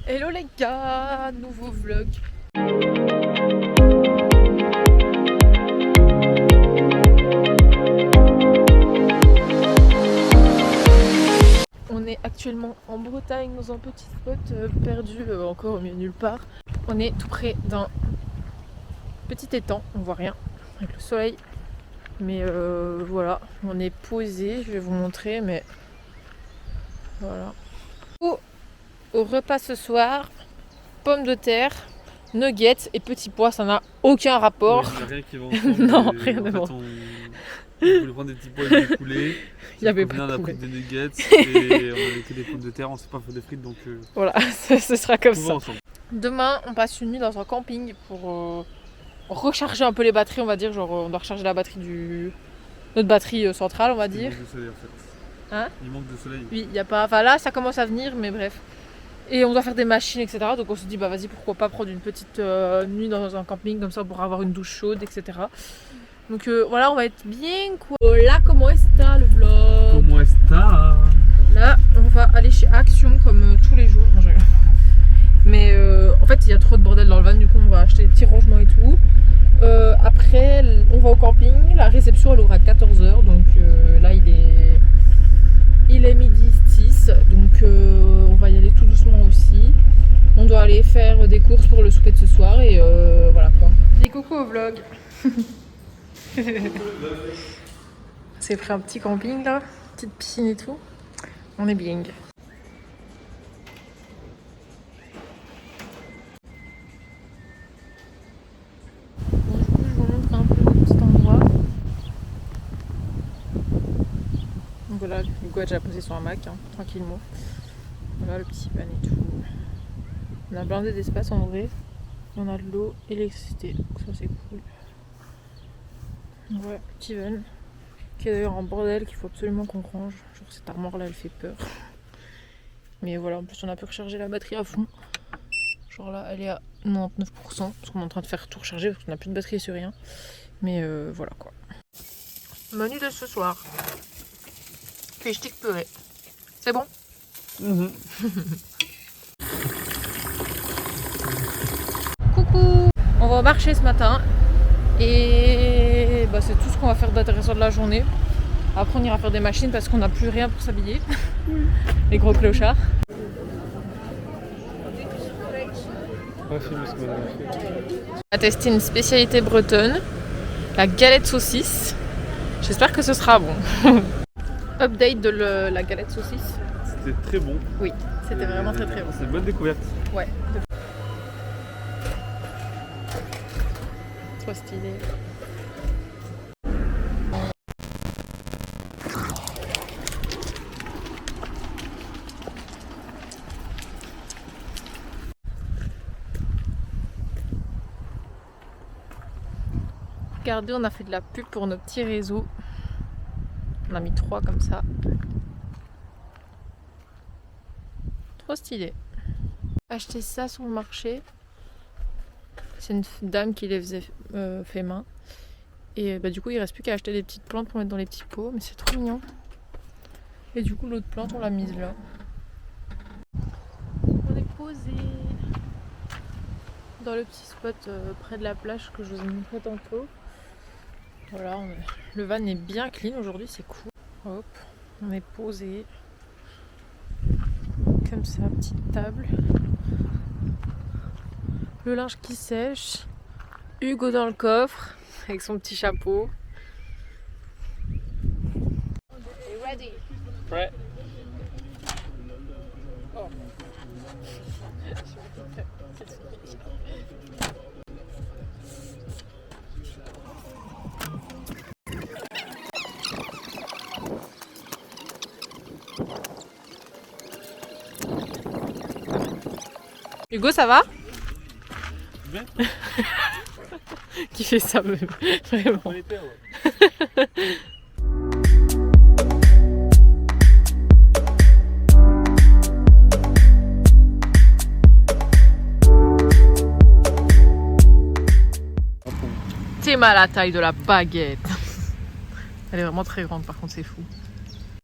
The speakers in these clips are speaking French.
Hello les gars, nouveau vlog. On est actuellement en Bretagne dans un petit spot perdu encore au milieu de nulle part. On est tout près d'un petit étang, on voit rien avec le soleil. Mais voilà, on est posé, je vais vous montrer, mais voilà. Au repas ce soir, pommes de terre, nuggets et petits pois, ça n'a aucun rapport. Il n'y a rien qui va ensemble. Non, rien de bon. On voulait prendre des petits pois et des poulets. Il y avait pas on de a pris poulet. des nuggets et on avait que des pommes de terre, on s'est pas fait des frites donc Voilà, ce sera comme tout va ça. ensemble. Demain, on passe une nuit dans un camping pour recharger un peu les batteries, on va dire. Genre, on doit recharger la batterie notre batterie centrale, on va Il dire. manque de soleil en fait. Hein? Il manque de soleil. Oui, il y a pas. Enfin là, ça commence à venir, mais bref. Et on doit faire des machines, etc. Donc on se dit, bah vas-y, pourquoi pas prendre une petite nuit dans un camping comme ça pour avoir une douche chaude, etc. Donc voilà, on va être bien quoi. Hola, comment est-ce le vlog? Comment est-ce que Là, on va aller chez Action comme tous les jours. Non, je rigole. Mais en fait, il y a trop de bordel dans le van, du coup, on va acheter des petits rangements et tout. Après, on va au camping. La réception, elle ouvre à 14h. Donc là, il est midi 6. Donc on va y aller tout doucement aussi. On doit aller faire des courses pour le souper de ce soir. Et voilà quoi. Des coucou au vlog. C'est pris un petit camping là. Petite piscine et tout. On est bien. Bon, du coup, je vous montre un peu le petit endroit. Donc voilà, Hugo a déjà posé sur un Mac, hein, tranquillement. Voilà le petit van et tout. On a blindé d'espace en vrai. On a de l'eau et l'électricité, donc ça c'est cool. Ouais, petit van. Qui est d'ailleurs en bordel qu'il faut absolument qu'on range. Genre cette armoire là elle fait peur. Mais voilà, en plus on a pu recharger la batterie à fond. Genre là elle est à 99% parce qu'on est en train de faire tout recharger parce qu'on n'a plus de batterie sur rien. Mais voilà quoi. Menu de ce soir. Fischtig purée. C'est bon? Coucou! On va au marché ce matin. Et bah, c'est tout ce qu'on va faire d'intéressant de la journée. Après on ira faire des machines parce qu'on n'a plus rien pour s'habiller. Les gros clochards. On va tester une spécialité bretonne, la galette saucisse. J'espère que ce sera bon. Update de la galette saucisse. C'était très bon. Oui, c'était vraiment très très bon. C'est une bonne découverte. Ouais. Trop stylé. Regardez, on a fait de la pub pour nos petits réseaux. On a mis 3 comme ça. Trop stylé. Acheter ça sur le marché. C'est une dame qui les faisait fait main. Et bah, du coup, il reste plus qu'à acheter des petites plantes pour mettre dans les petits pots. Mais c'est trop mignon. Et du coup, l'autre plante, on l'a mise là. On est posé dans le petit spot près de la plage que je vous ai montré tantôt. Voilà, le van est bien clean aujourd'hui, c'est cool. Hop, on est posé. Comme ça, petite table. Le linge qui sèche. Hugo dans le coffre, avec son petit chapeau. Ready. Prêt. Oh. Hugo, ça va? Bien. Qui fait ça même, vraiment. On les perd, ouais. T'es mal à la taille de la baguette. Elle est vraiment très grande par contre, c'est fou.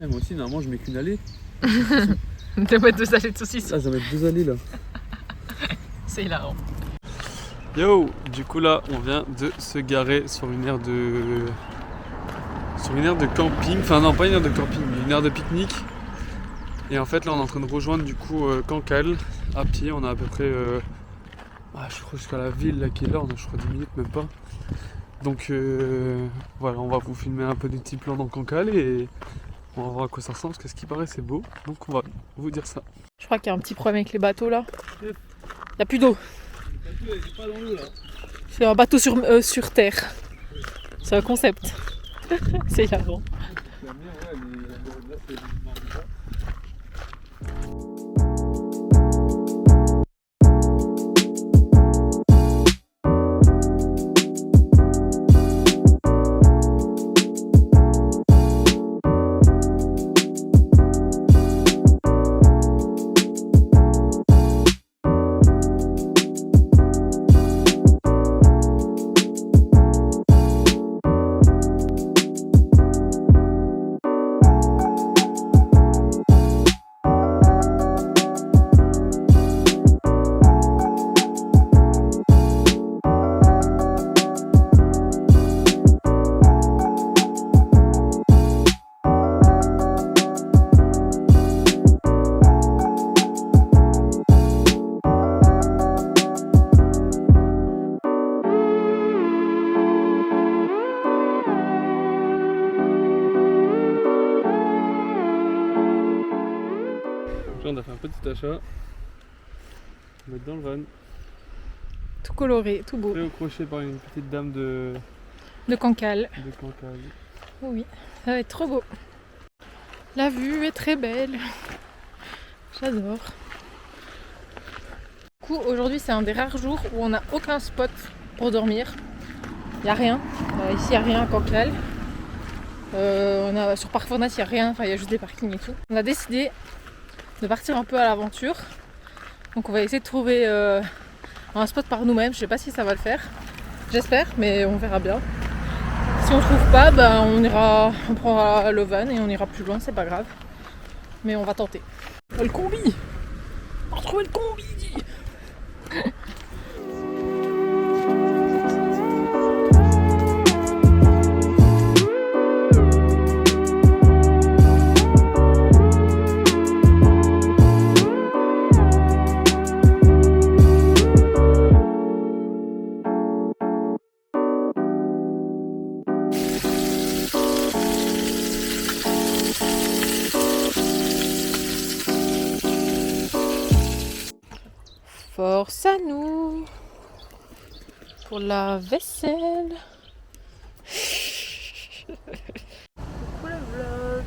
Moi aussi, normalement, je mets qu'une allée. De mettre 2 allées de saucisses. Ah, ça va mettre 2 allées là. C'est hilarant. Yo, du coup là on vient de se garer sur une aire de camping, enfin non pas une aire de camping, mais une aire de pique-nique. Et en fait là on est en train de rejoindre du coup Cancale à pied, on a à peu près je crois jusqu'à la ville là qui est là, on a je crois 10 minutes même pas. Donc voilà, on va vous filmer un peu des petits plans dans Cancale et on va voir à quoi ça ressemble parce que ce qui paraît c'est beau, donc on va vous dire ça. Je crois qu'il y a un petit problème avec les bateaux là. Il n'y a plus d'eau. C'est un bateau sur terre. C'est un concept. C'est hilarant. On a fait un petit achat. On va mettre dans le van. Tout coloré, tout beau. Et au crochet par une petite dame de Cancale. Cancale. Oui, ça va être trop beau. La vue est très belle. J'adore. Du coup, aujourd'hui, c'est un des rares jours où on n'a aucun spot pour dormir. Il n'y a rien. Ici, il n'y a rien à Cancale. Sur Parc Fornas, il n'y a rien. Enfin, il y a juste des parkings et tout. On a décidé de partir un peu à l'aventure. Donc, on va essayer de trouver un spot par nous-mêmes. Je sais pas si ça va le faire. J'espère, mais on verra bien. Si on trouve pas, on prendra le van et on ira plus loin, c'est pas grave. Mais on va tenter. Le combi! On va retrouver le combi! Force à nous pour la vaisselle. Coucou le vlog.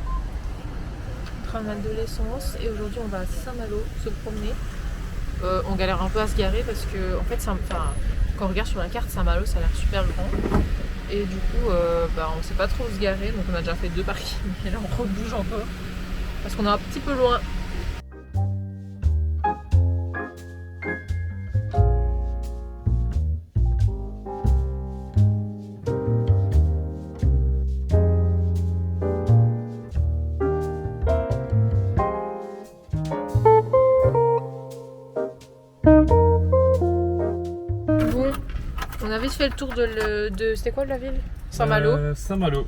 On est en train de mettre de l'essence et aujourd'hui on va à Saint-Malo se promener. On galère un peu à se garer parce que en fait quand on regarde sur la carte Saint-Malo ça a l'air super grand et du coup on sait pas trop où se garer, donc on a déjà fait 2 parkings et là on rebouge encore parce qu'on est un petit peu loin. On a vite fait le tour de c'était quoi la ville? Saint-Malo. Saint-Malo.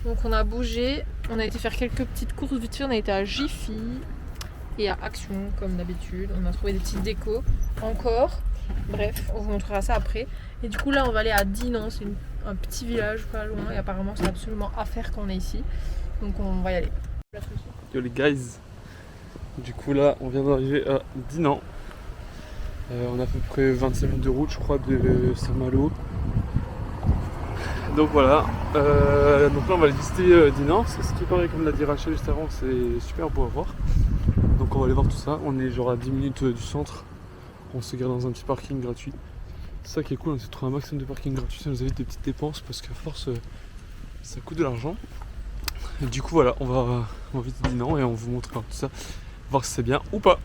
Donc on a bougé, on a été faire quelques petites courses vite fait, on a été à Jiffy et à Action comme d'habitude. On a trouvé des petites décos encore. Bref, on vous montrera ça après. Et du coup là on va aller à Dinan, c'est un petit village pas loin et apparemment c'est absolument à faire quand on est ici. Donc on va y aller. Yo les guys. Du coup là on vient d'arriver à Dinan. On a à peu près 25 minutes de route je crois de Saint-Malo. Donc voilà, donc là on va aller visiter Dinan, c'est ce qui paraît comme l'a dit Rachel juste avant, c'est super beau à voir. Donc on va aller voir tout ça, on est genre à 10 minutes du centre, on se gare dans un petit parking gratuit. C'est ça qui est cool, on s'est trouvé un maximum de parking gratuit, ça nous évite des petites dépenses parce qu'à force ça coûte de l'argent. Et du coup voilà, on va visiter Dinan et on vous montrera tout ça, voir si c'est bien ou pas.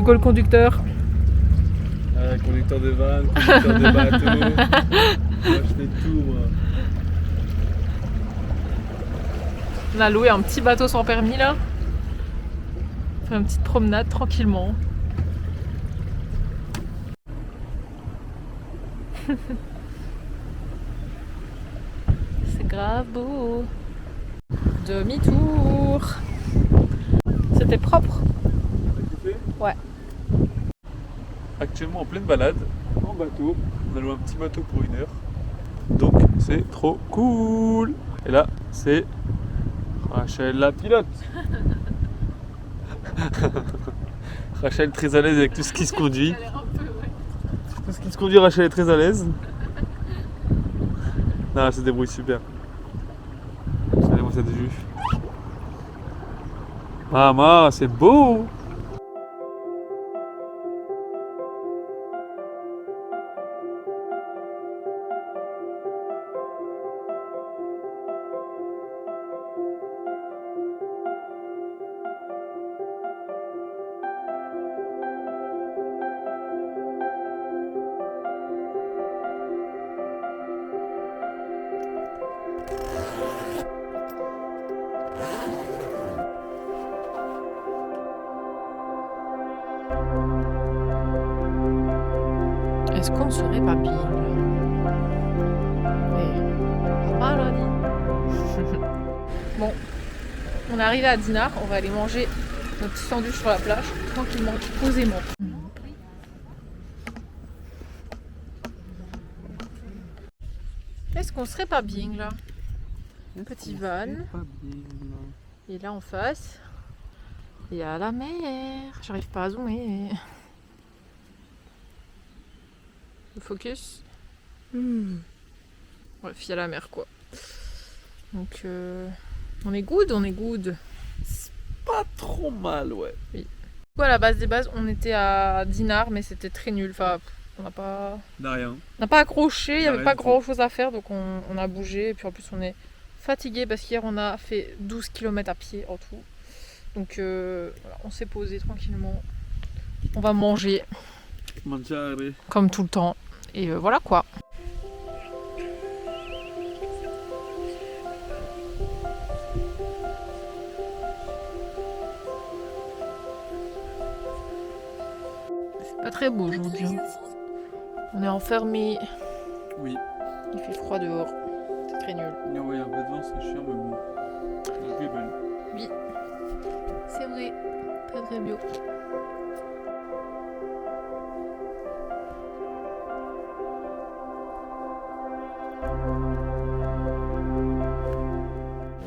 Hugo le conducteur. Conducteur de van, conducteur de bateau. Moi je fais tout moi. On a loué un petit bateau sans permis là. On fait une petite promenade tranquillement. C'est grave beau. Demi-tour. C'était propre. Ouais. Actuellement en pleine balade, en bateau. On a loué un petit bateau pour 1 heure. Donc c'est trop cool. Et là c'est Rachel la pilote. Rachel très à l'aise avec tout ce qui se conduit. Tout ce qui se conduit, Rachel est très à l'aise. Non, elle se débrouille super. Regardez-moi cette vue. Maman, c'est beau! Est-ce qu'on ne serait pas pile? Pas mal, on dit. Bon, on est arrivé à Dinard, on va aller manger notre petit sandwich sur la plage, tranquillement, posément. Est-ce qu'on serait pas bien là? Petit van. Et là en face, il y a la mer. J'arrive pas à zoomer. Le focus. Bref, il y a la mer quoi. Donc on est good, on est good. Pas trop mal, ouais. Oui. À la base des bases, on était à Dinard, mais c'était très nul. Enfin, on n'a pas accroché, il n'y avait pas grand chose à faire, donc on a bougé. Et puis en plus, on est fatigué parce qu'hier, on a fait 12 km à pied en tout. Donc voilà, on s'est posé tranquillement. On va manger. Comme tout le temps. Et voilà quoi. C'est pas très beau aujourd'hui. On est enfermés. Oui. Il fait froid dehors. C'est très nul. Il y a un peu de vent, c'est chiant, mais bon. La vue est belle. Oui. C'est vrai. Très très bio.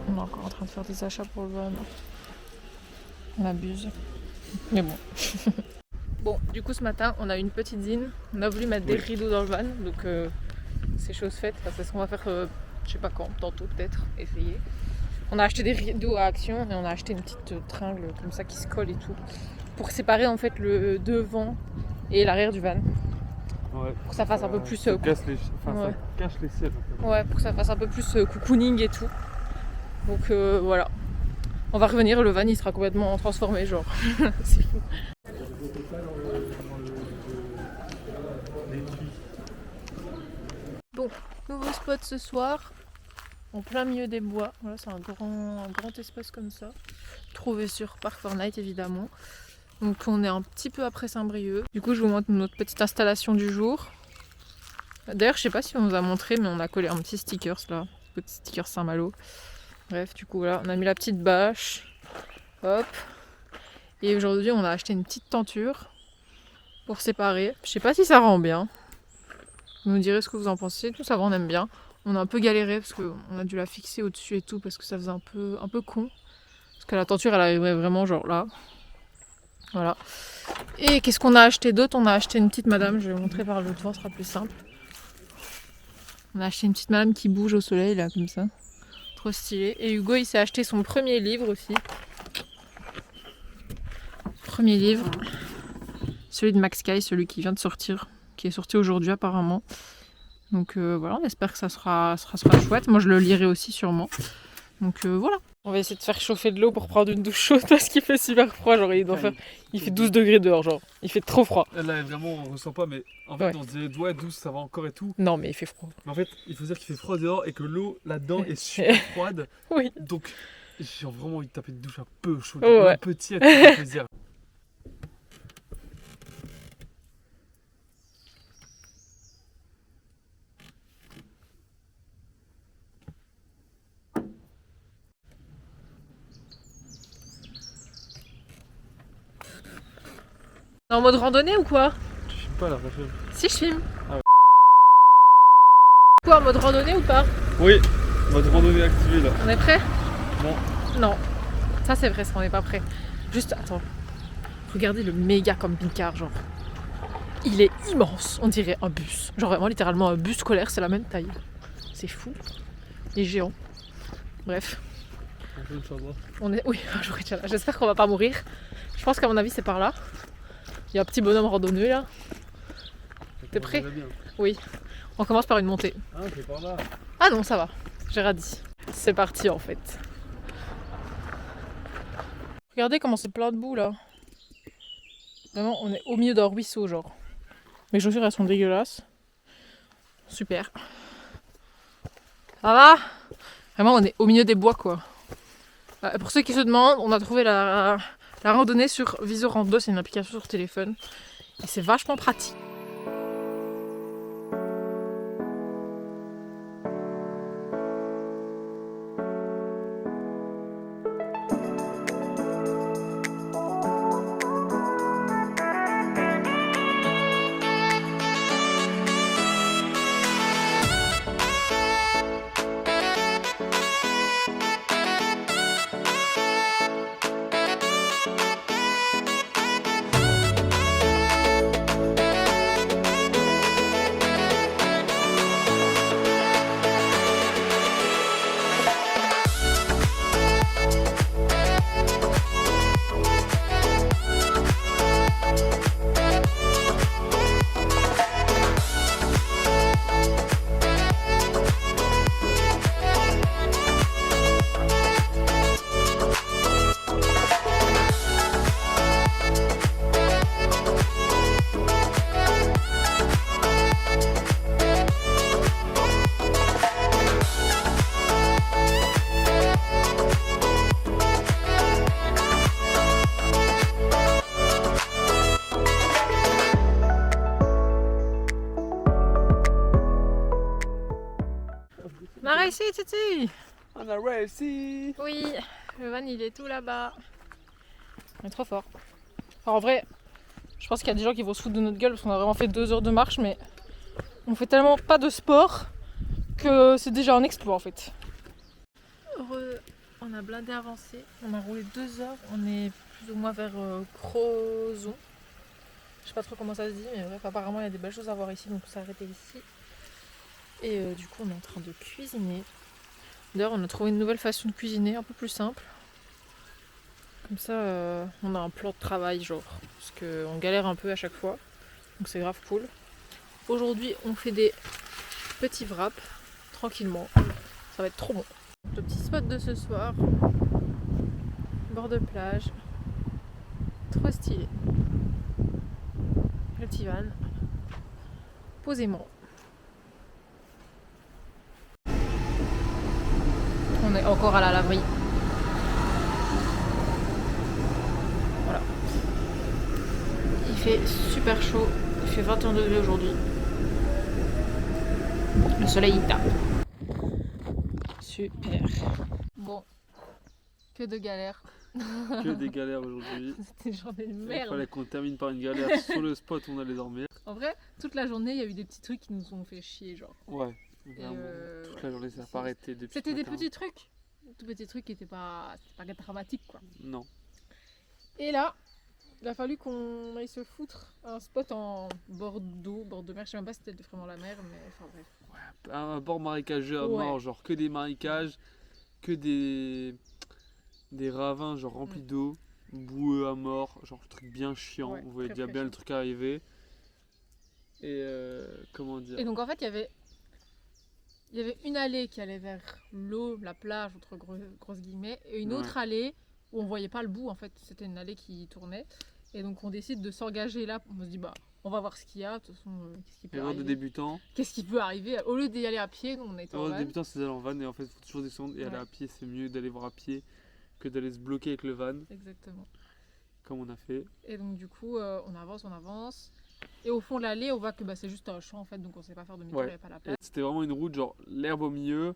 On est encore en train de faire des achats pour le van. On abuse. Mais bon. Bon, du coup ce matin on a eu une petite zine. On a voulu mettre des rideaux dans le van. Donc c'est chose faite. Enfin, c'est ce qu'on va faire je sais pas quand, tantôt peut-être. Essayer. On a acheté des rideaux à Action et on a acheté une petite tringle comme ça qui se colle et tout. Pour séparer en fait le devant et l'arrière du van. Ouais. Pour que ça fasse un peu plus... ça cache les ciels. En fait. Ouais, pour que ça fasse un peu plus cocooning et tout. Donc voilà. On va revenir, le van il sera complètement transformé genre. C'est fou. Bon, nouveau spot ce soir. En plein milieu des bois. Voilà, c'est un grand espace comme ça. Trouvé sur Park Fortnite évidemment. Donc on est un petit peu après Saint-Brieuc. Du coup je vous montre notre petite installation du jour. D'ailleurs je sais pas si on nous a montré mais on a collé un petit stickers là. Petit sticker Saint-Malo. Bref du coup voilà on a mis la petite bâche. Hop. Et aujourd'hui on a acheté une petite tenture pour séparer. Je sais pas si ça rend bien. Vous nous direz ce que vous en pensez. Tout ça va, on aime bien. On a un peu galéré parce qu'on a dû la fixer au-dessus et tout parce que ça faisait un peu con. Parce que la tenture elle arriverait vraiment genre là. Voilà. Et qu'est-ce qu'on a acheté d'autre? On a acheté une petite madame, je vais vous montrer par le devant, ce sera plus simple. On a acheté une petite madame qui bouge au soleil là comme ça. Trop stylé. Et Hugo il s'est acheté son premier livre aussi. Premier livre. Celui de Max Sky, celui qui vient de sortir. Qui est sorti aujourd'hui apparemment. Donc voilà, on espère que ça sera chouette. Moi je le lirai aussi sûrement. Donc voilà. On va essayer de faire chauffer de l'eau pour prendre une douche chaude parce qu'il fait super froid. Genre, il fait 12 degrés dehors, genre. Il fait trop froid. Là, vraiment, on ressent pas, mais en fait, Ouais. on se dirait, ouais, 12, ça va encore et tout. Non, mais il fait froid. Mais en fait, il faut dire qu'il fait froid dehors et que l'eau là-dedans est super froide. Oui. Donc, j'ai vraiment envie de taper une douche un peu chaude. Ouais. Un petit à te faire plaisir. T'es en mode randonnée ou quoi? Tu filmes pas là, Raphaël? Si, je filme. Ah ouais. Quoi, en mode randonnée ou pas? Oui, mode randonnée activée là. On est prêt? Non. Non. Ça, c'est vrai, ça, on n'est pas prêt. Juste, attends. Regardez le méga camping-car, genre. Il est immense, on dirait un bus. Genre vraiment, littéralement, un bus scolaire, c'est la même taille. C'est fou. Il est géant. Bref. On est... Oui, un jour, Inch'Allah. J'espère qu'on va pas mourir. Je pense qu'à mon avis, c'est par là. Il y a un petit bonhomme randonneux là. T'es prêt? Oui. On commence par une montée. Ah, c'est par là. Ah non, ça va. J'ai radis. C'est parti en fait. Regardez comment c'est plein de boue là. Vraiment, on est au milieu d'un ruisseau genre. Mes chaussures elles sont dégueulasses. Super. Ça va? Vraiment, on est au milieu des bois quoi. Pour ceux qui se demandent, on a trouvé la randonnée sur Visorando, c'est une application sur téléphone. Et c'est vachement pratique. On a réussi, Titi! On a réussi! Oui, le van il est tout là-bas. On est trop fort. Alors, en vrai, je pense qu'il y a des gens qui vont se foutre de notre gueule parce qu'on a vraiment fait 2 heures de marche, mais on fait tellement pas de sport que c'est déjà un exploit en fait. Heureux, on a blindé avancé. On a roulé 2 heures. On est plus ou moins vers Crozon. Je sais pas trop comment ça se dit, mais bref, apparemment il y a des belles choses à voir ici, donc on s'est arrêté ici. Et du coup, on est en train de cuisiner. D'ailleurs, on a trouvé une nouvelle façon de cuisiner, un peu plus simple. Comme ça, on a un plan de travail, genre. Parce qu'on galère un peu à chaque fois. Donc c'est grave cool. Aujourd'hui, on fait des petits wraps, tranquillement. Ça va être trop bon. Le petit spot de ce soir. Bord de plage. Trop stylé. Le petit van. Posément. On est encore à la laverie. Voilà. Il fait super chaud. Il fait 21 degrés aujourd'hui. Le soleil il tape. Super. Bon. Que de galères. Que des galères aujourd'hui. C'était une journée de Il merde. fallait qu'on termine par une galère sur le spot où on allait dormir. En vrai, toute la journée, il y a eu des petits trucs qui nous ont fait chier, genre. Ouais, Et vraiment. Toute la journée, ça n'a pas arrêté depuis. C'était ce des matin. petits trucs. Tout petits trucs qui étaient pas dramatiques, quoi. Non. Et là, il a fallu qu'on aille se foutre à un spot en bord d'eau, bord de mer. Je sais même pas si c'était vraiment la mer, mais enfin bref. Un bord marécageux à Ouais. mort, genre que des marécages, que des ravins genre remplis d'eau, boueux à mort, genre le truc bien chiant. Ouais, On voyait très, déjà très bien le chiant. truc arriver. Et comment dire? Et donc en fait, il y avait Il y avait une allée qui allait vers l'eau, la plage, entre grosses guillemets, et une Ouais. autre allée où on voyait pas le bout en fait. C'était une allée qui tournait. Et donc on décide de s'engager là. On se dit bah on va voir ce qu'il y a. De toute façon, qu'est-ce qui peut Erreur de arriver débutant. Qu'est-ce qui peut arriver Au lieu d'y aller à pied, nous on était en Erreur de van. débutant, c'est d'aller en van et en fait, il faut toujours descendre et aller Ouais. à pied. C'est mieux d'aller voir à pied que d'aller se bloquer avec le van, Exactement. comme on a fait. Et donc du coup, on avance. Et au fond de l'allée, on voit que bah, c'est juste un champ en fait, donc on sait pas faire demi-tour, il Ouais. n'y a pas la Et place. c'était vraiment une route, genre l'herbe au milieu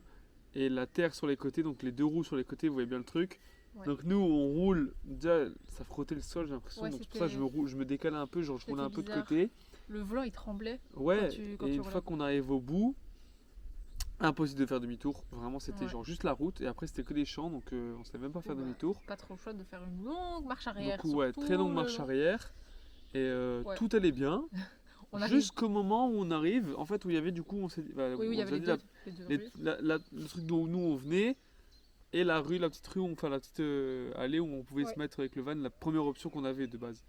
et la terre sur les côtés, donc les deux roues sur les côtés, vous voyez bien le truc. Ouais. Donc nous, on roule, déjà, ça frottait le sol, j'ai l'impression. Ouais, donc c'est pour ça que je me décalais un peu, genre je roulais un peu de bizarre. côté. Le volant il tremblait. Ouais, quand et tu une roulais. fois qu'on arrive au bout, impossible de faire demi-tour. Vraiment, c'était Ouais. genre juste la route et après c'était que des champs, donc on savait même pas faire Ouais. demi-tour. Pas trop chouette de faire une longue marche arrière. Donc ouais, sur très tout longue le marche long. arrière et Ouais. tout allait bien. On arrive. Jusqu'au moment où on arrive, en fait, où il y avait du coup, on s'est dit, bah, Oui, il y on avait s'est les dit deux les- rues. le truc d'où nous on venait et la rue, la petite rue, enfin la petite allée où on pouvait Ouais. se mettre avec le van, la première option qu'on avait de base.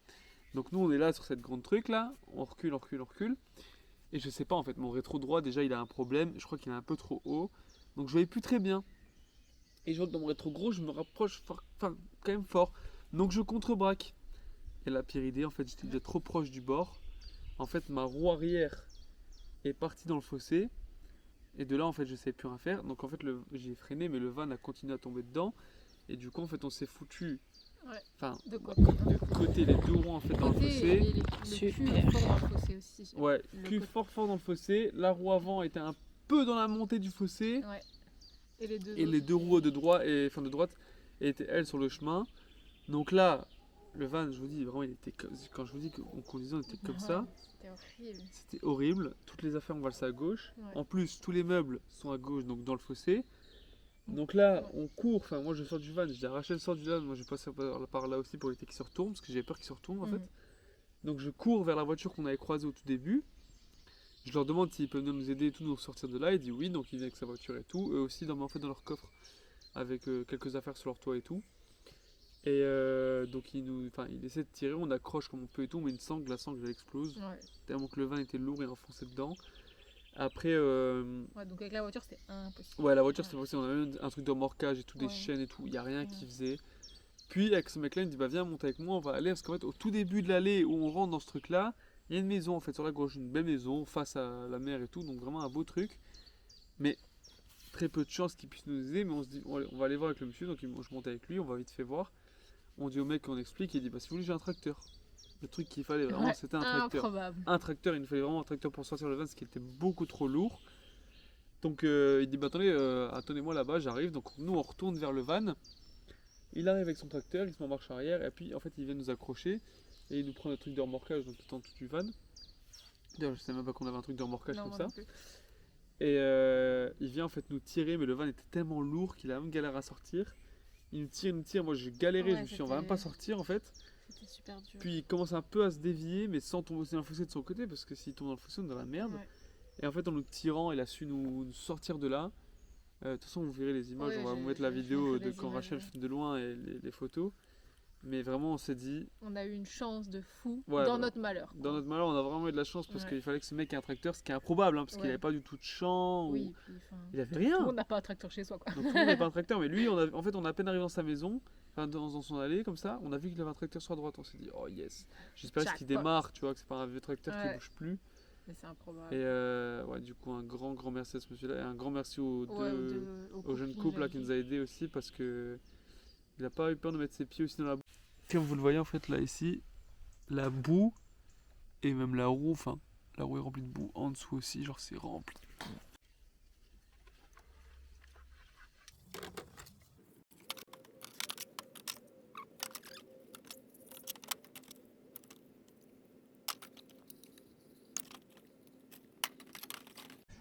Donc nous on est là sur cette grande truc là, on recule. Et je sais pas en fait, mon rétro droit déjà il a un problème, je crois qu'il est un peu trop haut, donc je voyais plus très bien. Et je vois que dans mon rétro gros, je me rapproche enfin quand même fort, donc je contre-braque. Et la pire idée en fait, j'étais déjà trop proche du bord. En fait ma roue arrière est partie dans le fossé. Et de là, en fait, je savais plus rien faire. Donc, en fait, j'ai freiné, mais le van a continué à tomber dedans. Et du coup, en fait, on s'est foutu. Ouais. Enfin, De quoi de côté, les deux roues en fait dans le Côté fossé. et le cul Super. fort dans le fossé aussi. Ouais, Le cul côté- fort dans le fossé. La roue avant était un peu dans la montée du fossé. Ouais. Et les deux Et les deux roues de droite étaient elles sur le chemin. Donc là, le van, je vous dis, vraiment, il était quand je vous dis qu'on conduisait, on était comme ça. C'était horrible. C'était horrible. Toutes les affaires, on valsait à gauche. Ouais. En plus, tous les meubles sont à gauche, donc dans le fossé. Donc là, on court. Enfin, moi, je sors du van. J'ai arraché le sort du van. Moi, je passe par là aussi pour éviter qu'il se retourne, parce que j'avais peur qu'il se retourne en fait. Mhm. Donc, je cours vers la voiture qu'on avait croisée au tout début. Je leur demande s'ils peuvent venir nous aider et tout, nous sortir de là. Ils disent oui, donc ils viennent avec sa voiture et tout. Eux aussi, en fait, dans leur coffre, avec quelques affaires sur leur toit et tout. Et donc, ils essaient de tirer. On accroche comme on peut et tout. On met une sangle, la sangle, elle explose. Ouais. Tellement que le van était lourd et enfoncé dedans. Après, Ouais, donc avec la voiture, c'était impossible. ouais, la voiture c'était possible, on avait même un truc de remorquage et tout, des Ouais. chaînes et tout, il n'y a rien Ouais. qui faisait. Puis avec ce mec-là, il me dit bah viens monter avec moi, on va aller, parce qu'en fait au tout début de l'allée où on rentre dans ce truc-là, il y a une maison en fait sur la gauche, une belle maison face à la mer et tout, donc vraiment un beau truc. Mais très peu de chance qu'il puisse nous aider, mais on se dit bon, allez, on va aller voir avec le monsieur, donc je monte avec lui, on va vite fait voir. On dit au mec, on explique, il dit bah si vous voulez j'ai un tracteur. Le truc qu'il fallait vraiment Ouais, c'était un tracteur. improbable. Un tracteur, il nous fallait vraiment un tracteur pour sortir le van, ce qui était beaucoup trop lourd. Donc il dit bah attendez, attendez-moi là-bas, j'arrive. Donc nous on retourne vers le van. Il arrive avec son tracteur, il se met en marche arrière et puis en fait il vient nous accrocher et il nous prend le truc de remorquage donc tout en dessous du van. D'ailleurs je savais même pas qu'on avait un truc de remorquage Non, comme moi ça. non plus. Et il vient en fait nous tirer, mais le van était tellement lourd qu'il a même galère à sortir. Il nous tire, moi j'ai galéré, Ouais, je me suis dit on va même pas sortir en fait. C'était super dur. Puis il commence un peu à se dévier, mais sans tomber aussi dans le fossé de son côté, parce que s'il tombe dans le fossé, on est dans la merde. Ouais. Et en fait, en nous tirant, il a su nous sortir de là. De toute façon, vous verrez les images, Ouais, on va vous je- mettre la je vidéo mettrai de les quand images, Rachel ouais. filme de loin et les photos. Mais vraiment, on s'est dit, On a eu une chance de fou Ouais, dans voilà. notre malheur. quoi. dans notre malheur, on a vraiment eu de la chance parce Ouais. qu'il fallait que ce mec ait un tracteur, ce qui est improbable, hein, parce qu'il Ouais. n'avait pas du tout de champ. Oui, puis, enfin, Il avait tout le rien. monde n'a pas un tracteur chez soi, quoi. Donc tout le monde n'avait pas un tracteur, mais lui, en fait, on a à peine arrivé dans sa maison, enfin, dans son allée, comme ça, on a vu qu'il avait un tracteur sur la droite. On s'est dit, oh yes. J'espère qu'il Jackpot. démarre, tu vois, que c'est pas un vieux tracteur qui Ouais. bouge plus. Mais c'est improbable. Et ouais, du coup, un grand merci à ce monsieur-là et un grand merci aux Ouais, au jeune couple là, qui nous a aidés aussi parce que il a pas eu peur de mettre ses pieds aussi dans la boue. Comme vous le voyez en fait là ici, la boue et même la roue, enfin la roue est remplie de boue en dessous aussi, genre c'est rempli de boue.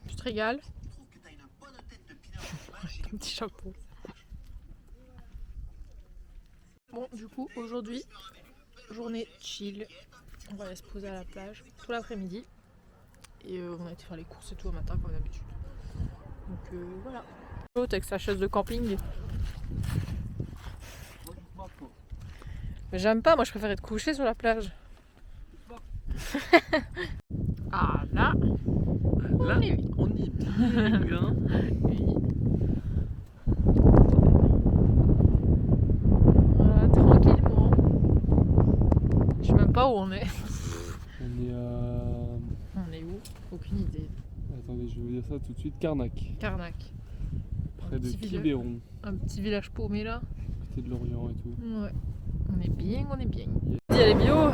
Tu te régales. Ton petit chapeau. Bon, du coup, aujourd'hui, journée chill. On va aller se poser à la plage tout l'après-midi. Et on a été faire les courses et tout au matin, comme d'habitude. Donc voilà. L'autre avec sa chaise de camping. Mais j'aime pas, moi je préfère être couché sur la plage. Ah là, Là, on y est bien. on est? On est à... On est où? Aucune idée. Attendez, je vais vous dire ça tout de suite. Carnac, Carnac. près de petit village. Quiberon, Un petit village paumé là. côté de Lorient et tout. Ouais. On est bien, on est bien. Il y a les bio.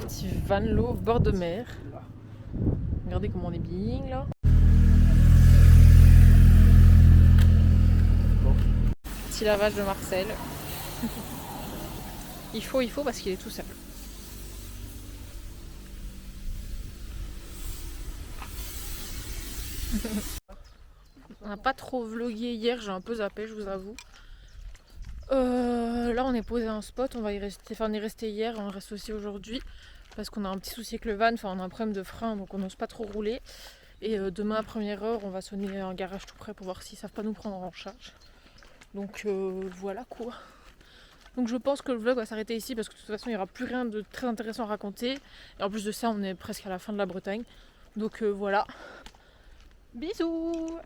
Petit van l'eau, bord de mer. Regardez comment on est bien là. Bon. Petit lavage de Marcel. Il faut parce qu'il est tout seul. On n'a pas trop vlogué hier, j'ai un peu zappé, je vous avoue. Là on est posé à un spot, on va y rester, enfin on est resté hier, on reste aussi aujourd'hui parce qu'on a un petit souci avec le van, enfin on a un problème de frein donc on n'ose pas trop rouler. Et demain à première heure on va sonner un garage tout près pour voir s'ils savent pas nous prendre en charge. Donc voilà quoi. Donc je pense que le vlog va s'arrêter ici parce que de toute façon il n'y aura plus rien de très intéressant à raconter. Et en plus de ça on est presque à la fin de la Bretagne. Donc voilà. Bisous!